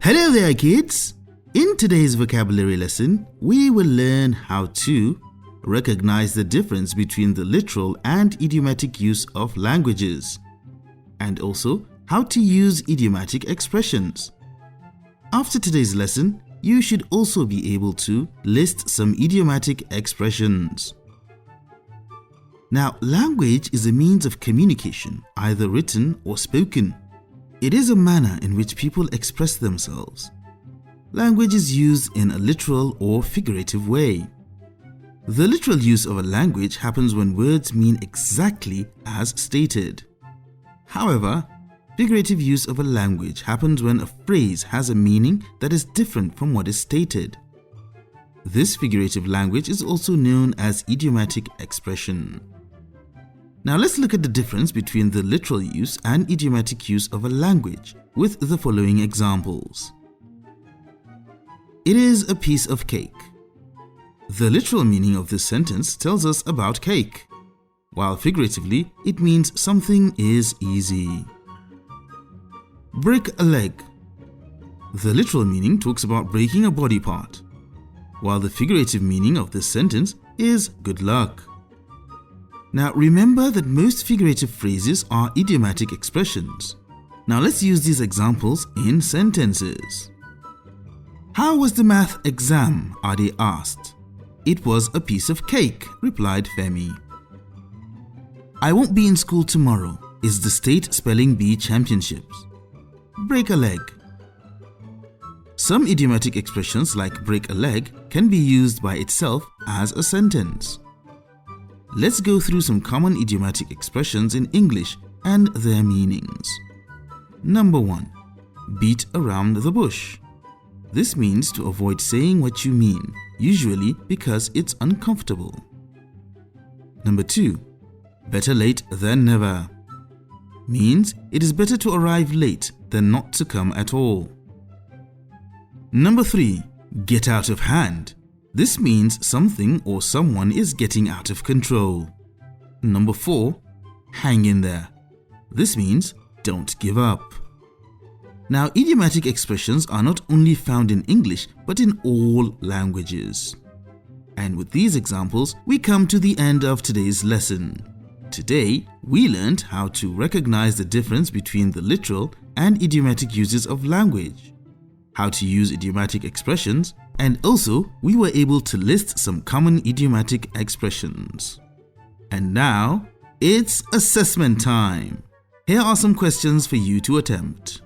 Hello there, kids! In today's vocabulary lesson, we will learn how to recognize the difference between the literal and idiomatic use of languages, and also how to use idiomatic expressions. After today's lesson, you should also be able to list some idiomatic expressions. Now, language is a means of communication, either written or spoken. It is a manner in which people express themselves. Language is used in a literal or figurative way. The literal use of a language happens when words mean exactly as stated. However, figurative use of a language happens when a phrase has a meaning that is different from what is stated. This figurative language is also known as idiomatic expression. Now let's look at the difference between the literal use and idiomatic use of a language with the following examples. It is a piece of cake. The literal meaning of this sentence tells us about cake, while figuratively it means something is easy. Break a leg. The literal meaning talks about breaking a body part, while the figurative meaning of this sentence is good luck. Now remember that most figurative phrases are idiomatic expressions. Now let's use these examples in sentences. How was the math exam? Ade asked. It was a piece of cake, replied Femi. I won't be in school tomorrow is the state spelling bee championships. Break a leg. Some idiomatic expressions like break a leg can be used by itself as a sentence. Let's go through some common idiomatic expressions in English and their meanings. Number 1. Beat around the bush. This means to avoid saying what you mean, usually because it's uncomfortable. Number 2. Better late than never. Means it is better to arrive late than not to come at all. Number 3. Get out of hand. This means something or someone is getting out of control. Number 4. Hang in there. This means don't give up. Now, idiomatic expressions are not only found in English but in all languages. And with these examples, we come to the end of today's lesson. Today, we learned how to recognize the difference between the literal and idiomatic uses of language, how to use idiomatic expressions, and also we were able to list some common idiomatic expressions. And now, it's assessment time. Here are some questions for you to attempt.